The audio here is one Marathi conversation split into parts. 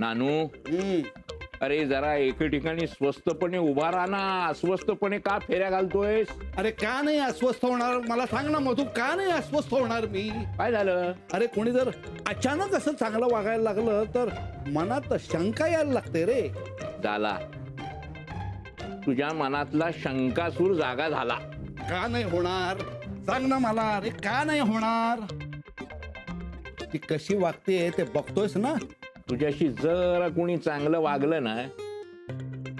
नानू, अरे जरा एके ठिकाणी स्वस्तपणे उभा राहा ना. अस्वस्थपणे का फेऱ्या घालतोयस? अरे का नाही अस्वस्थ होणार मला सांग ना मधू, का नाही अस्वस्थ होणार मी? काय झालं? अरे कोणी जर अचानक असं चांगलं वागायला लागलं तर मनात शंका यायला लागते रे. झाला, तुझ्या मनातला शंकासूर जागा झाला. का नाही होणार सांग ना मला. अरे का नाही होणार? ती कशी वागते ते बघतोयस ना. तुझ्याशी जरा कोणी चांगलं वागलं ना,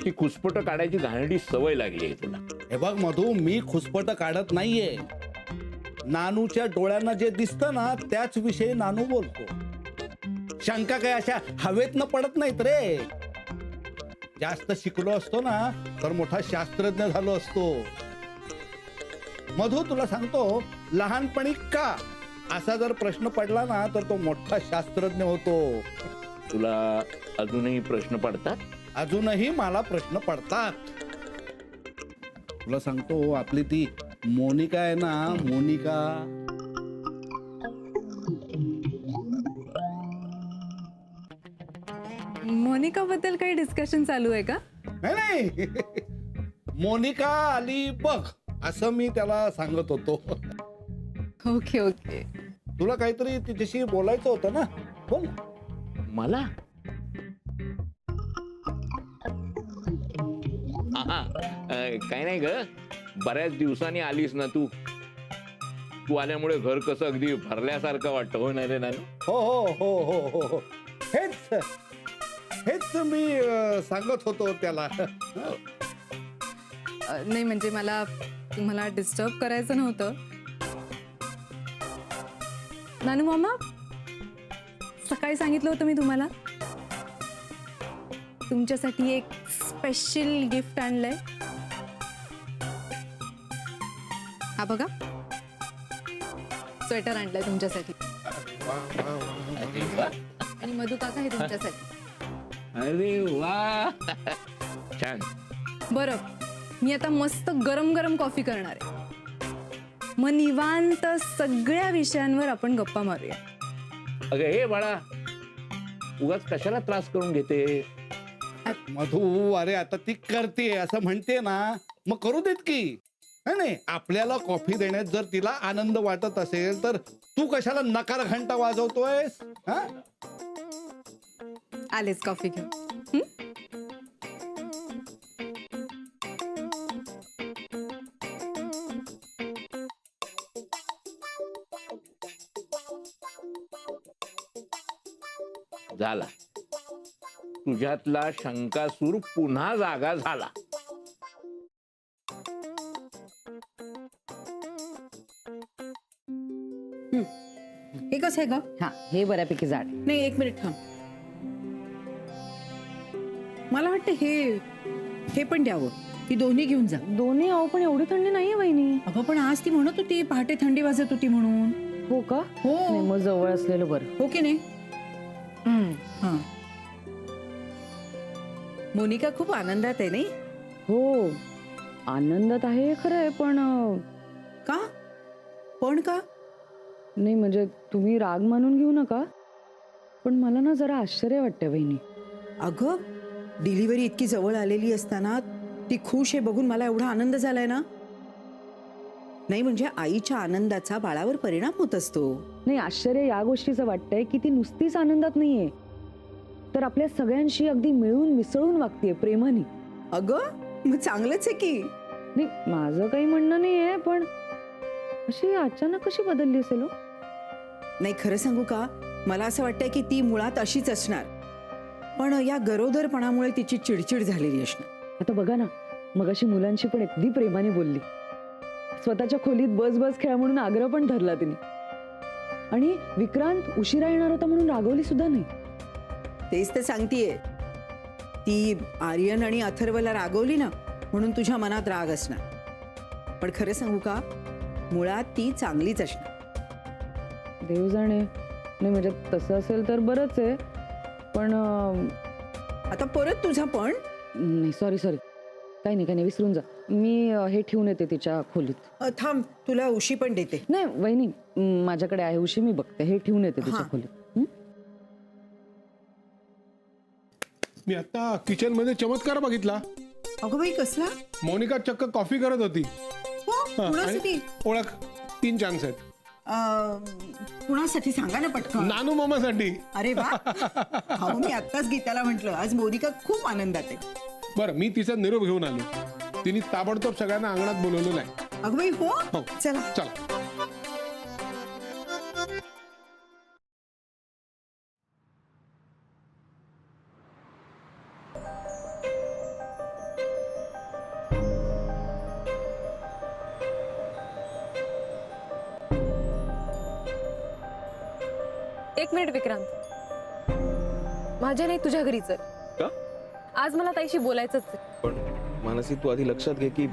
ती खुसपट काढायची घाणेरडी सवय लागली आहे तुला. हे बघ मधू, मी खुसपट काढत नाहीये. नानूच्या डोळ्यांना जे दिसतं ना त्याच विषयी नानू बोलतो. शंका काय अशा हवेत न पडत नाहीत रे. जास्त शिकलो असतो ना तर मोठा शास्त्रज्ञ झालो असतो. मधू तुला सांगतो, लहानपणी का असा जर प्रश्न पडला ना तर तो मोठा शास्त्रज्ञ होतो. तुला अजूनही प्रश्न पडतात? अजूनही मला प्रश्न पडतात. तुला सांगतो, आपली ती मोनिका आहे ना, मोनिका, मोनिका बद्दल काही डिस्कशन चालू आहे का? नाही मोनिका आली बघ असं मी त्याला सांगत होतो. Okay okay. तुला काहीतरी तिच्याशी बोलायचं होतं ना, बोल. मला काही नाही ग, बऱ्याच दिवसांनी आलीस ना तू. तू आल्यामुळे घर कसं अगदी भरल्यासारखं वाटतं. हो नाही रे नानू? हो हो हो हो हो हो, हेच हेच मी सांगत होतो त्याला. नाही म्हणजे मला तुम्हाला डिस्टर्ब करायचं नव्हतं. नानू मामा, सकाळी सांगितलं होतं मी तुम्हाला, तुमच्यासाठी एक स्पेशल गिफ्ट आणलंय. हा बघा, स्वेटर आणलंय तुमच्यासाठी. आणि मधु काका हे तुमच्यासाठी. अरे वा, छान. बरं, मी आता मस्त गरम गरम कॉफी करणार आहे. मग निवांत सगळ्या विषयांवर आपण गप्पा मारूया. अगं हे बाळा, उगाच कशाला त्रास करून घेते? मधू, अरे आता ती करते असं म्हणते ना, मग करू देत की. नाही, आपल्याला कॉफी देण्यात जर तिला आनंद वाटत असेल तर तू कशाला नकार घंटा वाजवतोयस? हा, आलेच कॉफी घेऊन. झाला, तुझ्यातला शंकासूर पुन्हा जागा झाला. हे कसं आहे ग? हा, हे बऱ्यापैकी जाड. नाही, एक मिनिट थांब. मला वाटतं हे पण द्यावं. ही दोन्ही घेऊन जा. दोन्ही अहो, पण एवढी थंडी नाहीये वहिनी. अगं पण आज ती म्हणत होती पहाटे थंडी वाजत होती म्हणून. हो का? हो. नाही, मग जवळ असलेलं बरं. हो की नाही? हा. मोनिका खूप आनंदात आहे नाही? हो, आनंदात आहे खरं आहे, पण का? पण का? नाही म्हणजे तुम्ही राग मानून घेऊ नका, पण मला ना जरा आश्चर्य वाटतंय वहिनी. अगं, डिलिव्हरी इतकी जवळ आलेली असताना ती खुश आहे बघून मला एवढा आनंद झालाय ना. नाही म्हणजे आईच्या आनंदाचा बाळावर परिणाम होत असतो. नाही, आश्चर्य या गोष्टीचं वाटतंय की ती नुसतीच आनंदात नाहीये, तर आपल्या सगळ्यांशी अगदी मिळून मिसळून वागतेय, प्रेमाने. अगं, मग चांगलंच आहे की. नाही, माझं काही म्हणणं नाहीये, पण अशी अचानक कशी बदलली असेल? नाही, खरं सांगू का, मला असं वाटतंय की ती मुळात अशीच असणार, पण या गरोदरपणामुळे तिची चिडचिड झालेली असणार. आता बघा ना, मगाशी मुलांशी पण अगदी प्रेमाने बोलली. स्वतःच्या खोलीत बस बस खेळा म्हणून आग्रह पण धरला तिने. आणि विक्रांत उशिरा येणार होता म्हणून रागवली सुद्धा नाही. तेच तर सांगतेय, ती आर्यन आणि अथर्वला रागवली ना म्हणून तुझ्या मनात राग असणार, पण खरं सांगू का, मुळात ती चांगलीच असणार. देव जाणे. नाही म्हणजे तसं असेल तर बरंच आहे, पण आता परत तुझा पण. नाही, सॉरी, काही नाही, विसरून जा. मी हे ठेवून येते तिच्या खोलीत. थांब, तुला उशी पण देते. नाही वहिनी, माझ्याकडे आहे उशी, मी बघते. हे ठेवून येते तिच्या हां. खोलीत. मी आता किचन मध्ये चमत्कार बघितला. अगं बाई कसला? मोनिका चक्क कॉफी करत होती. हो हा, कुणासाठी? आणि ओळख 3 चान्स आहेत. कुणासाठी सांगा ना पटकन. नानू मामासाठी. अरे वा. अहो मी आत्ताच गीताला म्हंटल आज मोनिका खूप आनंदात आहे. बरं, मी तिचा निरोप घेऊन आलो. तिने ताबडतोब सगळ्यांना अंगणात बोलवलेलं आहे. अगं बाई हो हो. चला. चला. एक मिनिट विक्रांत, माझ्या नाही तुझ्या घरी चल. का? आज मला ताईशी बोलायचंच आहे. पण मानसी तू आधी लक्षात घे की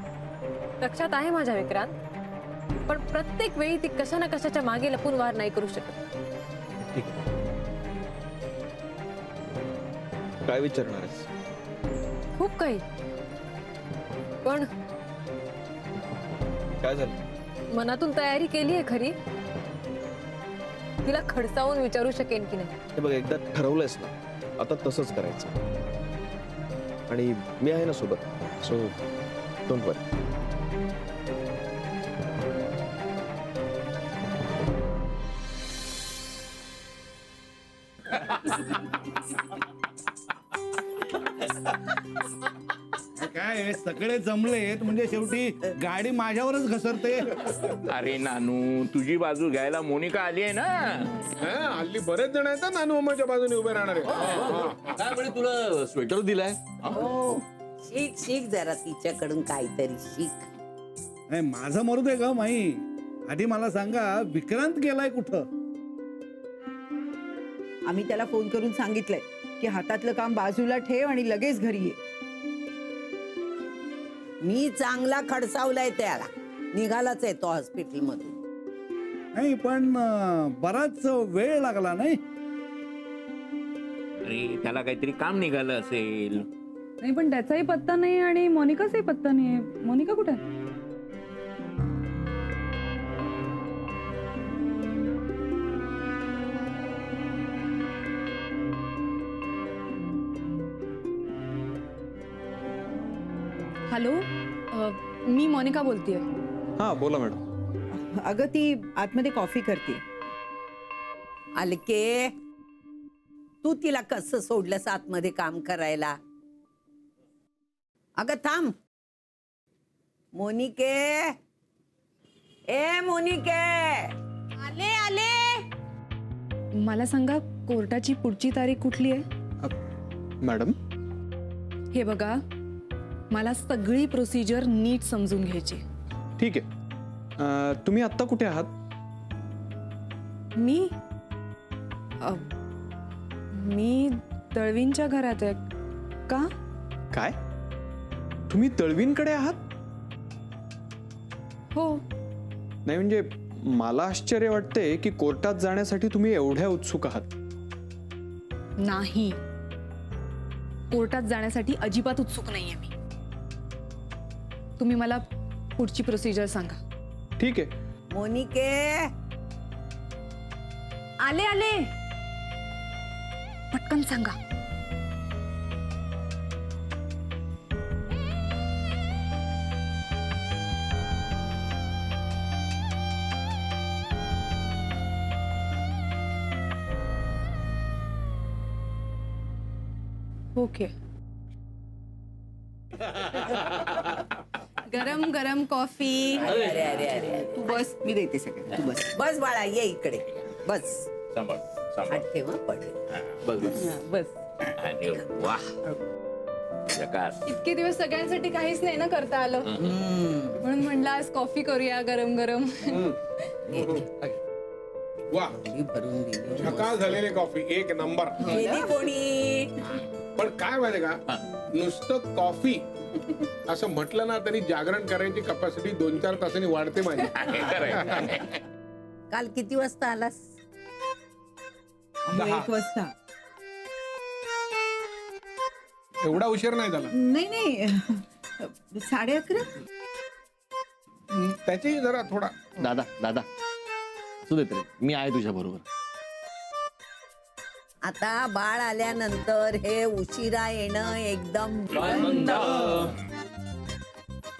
लक्षात आहे माझ्या विक्रांत, पण प्रत्येक वेळी ती कशा ना कशाच्या मागे लपून वार नाही करू शकत. ठीक आहे. काय विचारणार आहेस? खूप काही, पण काय झालं? मनातून तयारी केली आहे खरी. तिला खडसावून विचारू शकेन की नाही. हे बघ, एकदा ठरवलंयस ना, आता तसंच करायचं. आणि मी आहे ना सोबत, सो डोंट वरी. काय सगळे जमलेत म्हणजे शेवटी गाडी माझ्यावरच घसरते. अरे नानू, तुझी बाजू घ्यायला मोनिका आली आहे ना. हल्ली बरेच जण आहेत नानू मामाच्या बाजूने उभे राहणारे. काय म्हणे तुला स्वेटर दिलाय? शिक शिक जरा तिच्याकडून काहीतरी शिक. नाही, माझं मरू दे ग माई. आधी मला सांगा विक्रांत गेलाय कुठं? आम्ही त्याला फोन करून सांगितलंय की हातातलं काम बाजूला ठेव आणि लगेच घरी ये. मी चांगला खडसावलाय त्याला. निघालाच आहे तो हॉस्पिटल मधून. नाही पण बराच वेळ लागला नाही. अरे त्याला काहीतरी काम निघालं असेल. नाही पण त्याचाही पत्ता नाही आणि मोनिकाचाही पत्ता नाही. मोनिका कुठे आहे? हॅलो, मी मोनिका बोलतेय. हा बोला मॅडम. अगं ती आतमध्ये कॉफी करते. अलके, तू तिला कसं सोडलंस आतमध्ये काम करायला? अगं थांब. मोनिके, ए मोनिके. आले आले. मला सांगा कोर्टाची पुढची तारीख कुठली आहे? मॅडम, हे बघा, मला सगळी प्रोसिजर नीट समजून घ्यायची. ठीक आहे. तुम्ही आत्ता कुठे आहात? मी दळवींच्या घरात आहे. का? काय? तुम्ही तळवींकडे आहात? हो. नाही म्हणजे मला आश्चर्य वाटते की कोर्टात जाण्यासाठी तुम्ही एवढ्या उत्सुक आहात. नाही, कोर्टात जाण्यासाठी अजिबात उत्सुक नाहीये मी. तुम्ही मला पुढची प्रोसिजर सांगा. ठीक आहे. मोनिके. आले आले, पटकन सांगा. ओके. गरम गरम कॉफी. अरे अरे अरे अरे. तू बस, मी देते सगळं. तू बस. बस बाळा, ये इकडे बस. सांभाळ सांभाळ. हात ठेव हं, पडेल. बस बस. बस. अरे वाह, जगास. इतके दिवस सगळ्यांसाठी काहीच नाही ना करता आलं, म्हणून म्हणलं आज कॉफी करूया गरम गरम. वा, ही भरून दिली. झकास झालेली कॉफी, एक नंबर. गेली कोणी? पण काय माहिती का, नुसतं कॉफी असं म्हटलं ना तरी जागरण करायची कपॅसिटी 2-4 तासांनी वाढते माझी. काल किती वाजता आलास? 1 वाजता. एवढा उशीर नाही झाला. नाही नाही 11:30. त्याची जरा थोडा. दादा दादा असू दे तरी, मी आहे तुझ्या बरोबर. आता बाळ आल्यानंतर हे उशिरा येणं एकदम बंद.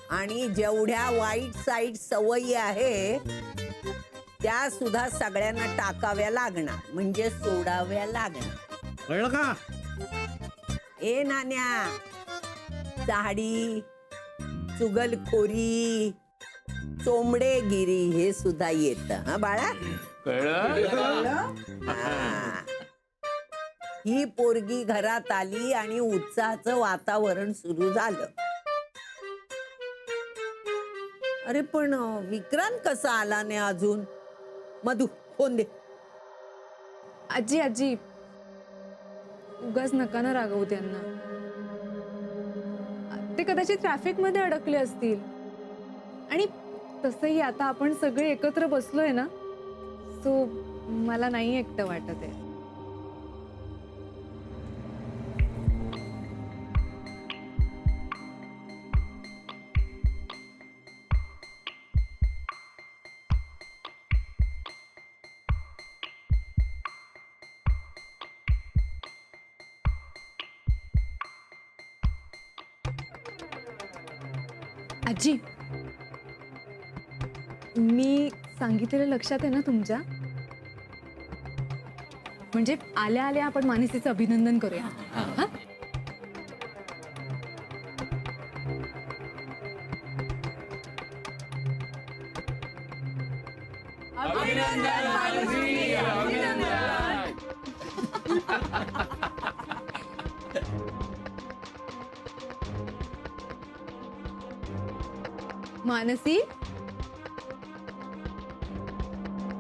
आणि जेवढ्या वाईट साईट सवयी आहे त्या सुद्धा सगळ्यांना टाकाव्या लागणार, म्हणजे सोडाव्या लागणार. कळलं का? ए नान्या, चाडी, चुगलखोरी, चोंबडेगिरी हे सुद्धा येत. हा बाळा, कळलं? हा. ही पोरगी घरात आली आणि उत्साहाचं वातावरण सुरू झालं. अरे पण विक्रांत कसा आला नाही अजून? मधू, फोन दे. आजी आजी उगाच नका ना रागवू त्यांना. ते कदाचित ट्रॅफिक मध्ये अडकले असतील. आणि तसंही आता आपण सगळे एकत्र बसलोय ना, सो मला नाही एकटं वाटत आहे. आजी, मी सांगितलेलं लक्षात आहे ना तुमच्या? म्हणजे आल्या आल्या आपण मानसीचं अभिनंदन करूया. हा? मानसी,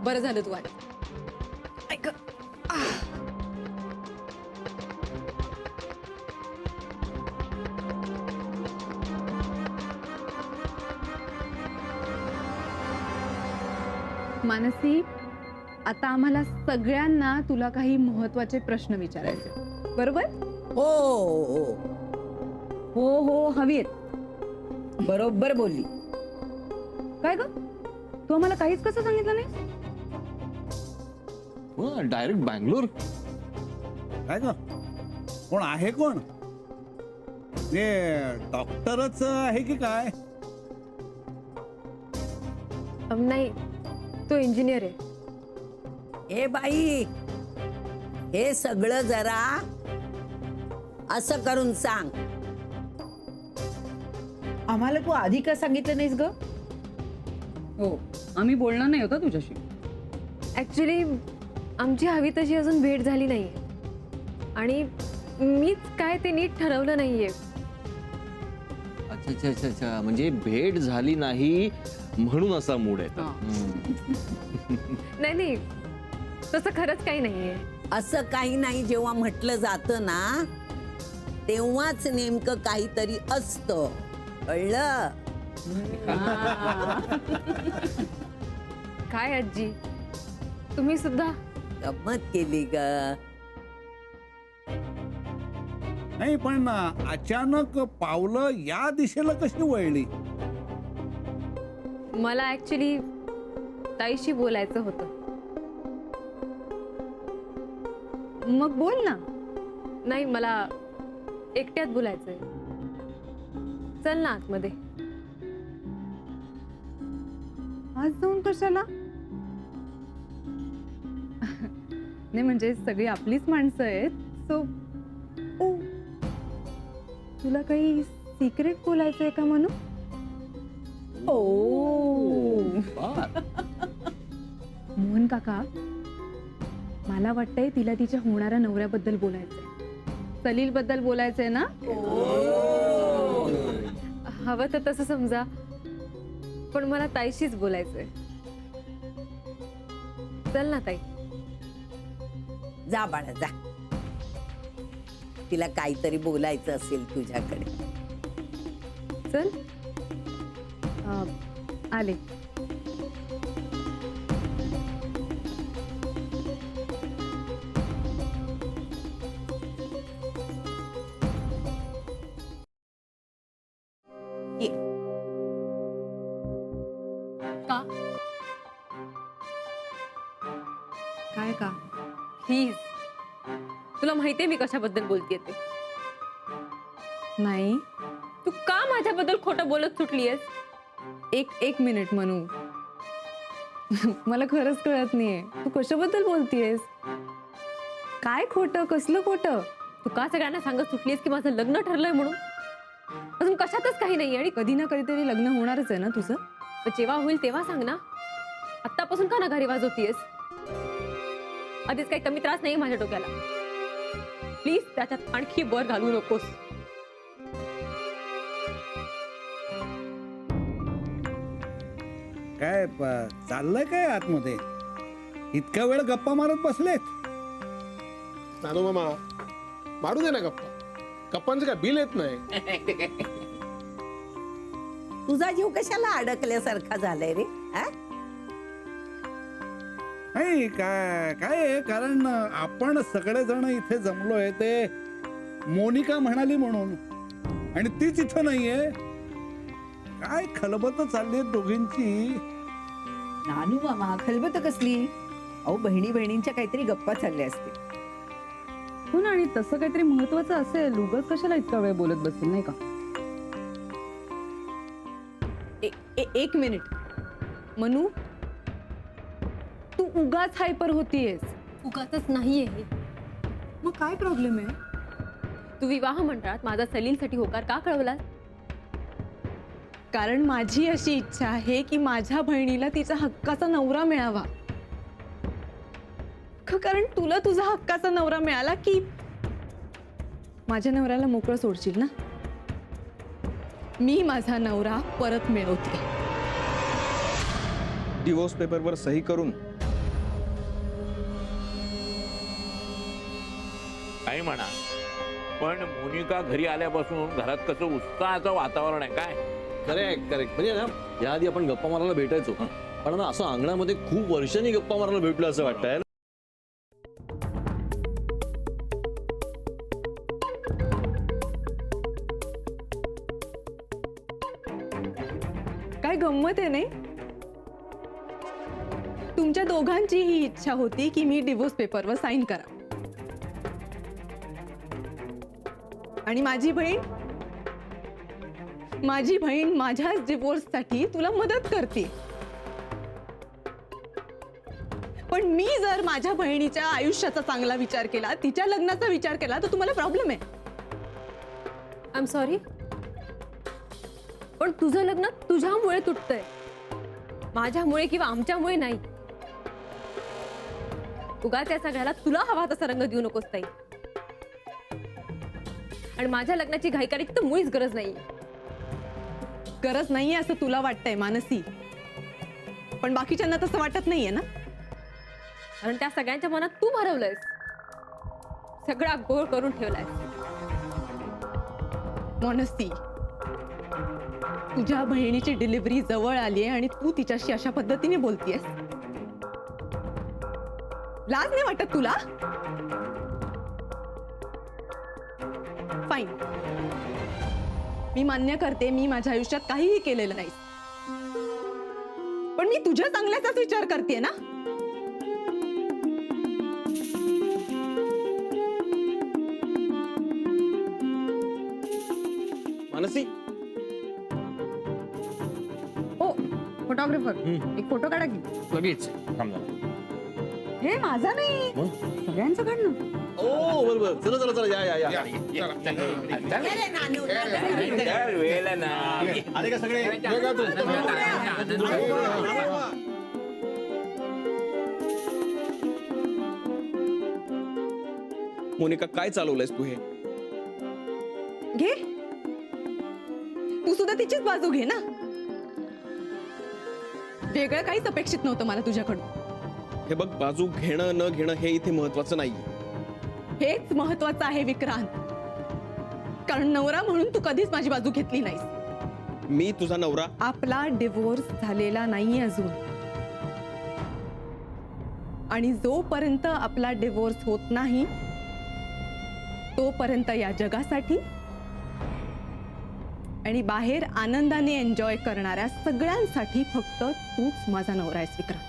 बरं झालं तू आली. ऐक, मानसी, आता आम्हाला सगळ्यांना तुला काही महत्वाचे प्रश्न विचारायचे, बरोबर? हो हो हो हो हवी आहेत. बरोबर बोलली. काय ग, तू आम्हाला काहीच कसं सांगितलं नाही? डायरेक्ट बँगलोर. काय ग, कोण आहे? कोण हे डॉक्टरच आहे की काय? नाही, तो इंजिनियर आहे. ए बाई, हे सगळं जरा असं करून सांग. आम्हाला तू आधी का सांगितलं नाहीस ग? हो, आम्ही बोलणार नाही होता तुझ्याशी. ऍक्च्युली आमची हवी तशी अजून भेट झाली नाहीये आणि मीच काय ते नीट ठरवलं नाहीये. अच्छा अच्छा अच्छा अच्छा, म्हणजे भेट झाली नाही म्हणून असा मूड आहे. नाही नाही, तसं खरंच काही नाहीये. असं काही नाही, जेव्हा म्हटलं जातं ना तेव्हाच नेमकं काहीतरी असतं, कळलं? काय आजी, तुम्ही सुद्धा गंमत केली ग. नाही पण अचानक पावलं या दिशेला कशी वळली? मला ऍक्च्युली ताईशी बोलायचं होतं. मग बोल ना. नाही, मला एकट्यात बोलायचंय. चल ना आतमध्ये. आज जाऊन कशाला? नाही म्हणजे सगळी आपलीच माणसं आहेत, सो तुला काही सिक्रेट बोलायचंय का म्हणू? मोहन काका, मला वाटतंय तिला तिच्या होणाऱ्या नवऱ्याबद्दल बोलायचंय. सलील बद्दल बोलायचंय ना? हवं तर तसं समजा, पण मला ताईशीच बोलायचंय. चल ना ताई. जा बाळा जा, तिला काहीतरी बोलायचं असेल तुझ्याकडे. चल. आले. ये. का? काय का? प्लीज तुला माहितीये मी कशाबद्दल बोलतेय ते. नाही. तू का माझ्याबद्दल खोटं बोलत सुटलीयस? एक मिनिट मनू. मला खरंच कळत नाहीये तू कशाबद्दल बोलतीयस. काय खोटं, कसलं खोटं? तू का सगळ्यांना सांगत सुटलीयस की माझं लग्न ठरलंय म्हणून? अजून कशातच काही नाही. आणि कधी ना कधीतरी लग्न होणारच आहे ना तुझं. जेव्हा होईल तेव्हा सांग ना. आत्तापासून का नगारी वाजवतीयस? आधीच काही कमी त्रास नाही माझ्या डोक्याला. प्लीज त्याच्यात आणखी वर घालू नकोस. काय चाललंय काय आतमध्ये? इतका वेळ गप्पा मारत बसलेत? नानू मामा मारू दे ना गप्पा. गप्पांचं काय बिल येत नाही. तुझा जीव कशाला अडकल्यासारखा झालाय रे? हा? नाही काय आहे, कारण आपण सगळेजण इथे जमलोय ते मोनिका म्हणाली म्हणून, आणि तीच इथं नाहीये. काय खलबत चालली दोघींची. नानू मामा खलबत कसली? अहो बहिणी बहिणींच्या काहीतरी गप्पा चालल्या असतील. हो ना, आणि तसं काहीतरी महत्वाचं असेल. उगाच कशाला इतका वेळ बोलत बसतील नाही का? एक मिनिट मनू, तू उगाच हायपर होतीयस. उगाचच नाहीये हे. मग काय प्रॉब्लेम आहे? तू विवाह मंडळात माझा सलीलसाठी होकार का कळवलास? कारण माझी अशी इच्छा आहे की माझ्या बहिणीला तिचा हक्काचा नवरा मिळावा. कारण तुला तुझा हक्काचा नवरा मिळाला की माझ्या नवऱ्याला मोकळं सोडशील ना. मी माझा नवरा परत मिळवते. डिवोर्स पेपरवर सही करून काही म्हणा, पण मोनिका घरी आल्यापासून घरात कसं उत्साहाचं वातावरण आहे. काय करेक्ट करेक्ट. म्हणजे ना याआधी आपण गप्पा मारायला भेटायचो, पण ना असं अंगणामध्ये खूप वर्षांनी गप्पा मारायला भेटलो असं वाटतंय. काय गंमत आहे नाही. तुमच्या दोघांची ही इच्छा होती की मी डिवोर्स पेपरवर साईन करा, आणि माझी बहीण माझ्या डिवोर्ससाठी तुला मदत करते. पण मी जर माझ्या बहिणीच्या आयुष्याचा चांगला विचार केला, तिच्या लग्नाचा विचार केला, तर तुम्हाला प्रॉब्लेम आहे. आय एम सॉरी, पण तुझं लग्न तुझ्यामुळे तुटतंय, माझ्यामुळे किंवा आमच्यामुळे नाही. उगाच या सगळ्याला तुला हवा तसा रंग देऊ नकोस ताई. आणि माझ्या लग्नाची घाई करायची तर मुळीच गरज नाही. गरज नाहीये असं तुला वाटतंय मानसी, पण बाकीच्यांना तसं वाटत नाहीये ना. कारण त्या सगळ्यांच्या मनात तू भरवलंयस, सगळा गोळ करून ठेवलाय. मानसी, तुझ्या बहिणीची डिलिव्हरी जवळ आली आहे आणि तू तिच्याशी अशा पद्धतीने बोलतीयस. लाज नाही वाटत तुला? फाईन, मी मान्य करते मी माझ्या आयुष्यात काहीही केलेलं नाही, पण मी तुझ्या चांगल्याचाच विचार करते ना. मानसी, ओ फोटोग्राफर, एक फोटो काढा की. लगेच हे माझा नाही, सगळ्यांचं काढणं. ओ बरोबर. चला चला चला, या या या. अरे नानू, दर वेळेला ना आले का सगळे? हे का तू? मोनिका काय चालवलंयस तू हे? घे, तू सुद्धा तिचीच बाजू घे ना. वेगळं काहीच अपेक्षित नव्हतं मला तुझ्याकडून. हे बघ, बाजू घेणं न घेणं हे इथे महत्वाचं नाहीये. हेच महत्वाचं आहे विक्रांत, कारण नवरा म्हणून तू कधीच माझी बाजू घेतली नाहीस. मी तुझा नवरा. आपला डिवोर्स झालेला नाही अजून, आणि जोपर्यंत आपला डिवोर्स होत नाही तोपर्यंत या जगासाठी आणि बाहेर आनंदाने एन्जॉय करणाऱ्या सगळ्यांसाठी फक्त तूच माझा नवरा आहेस विक्रांत.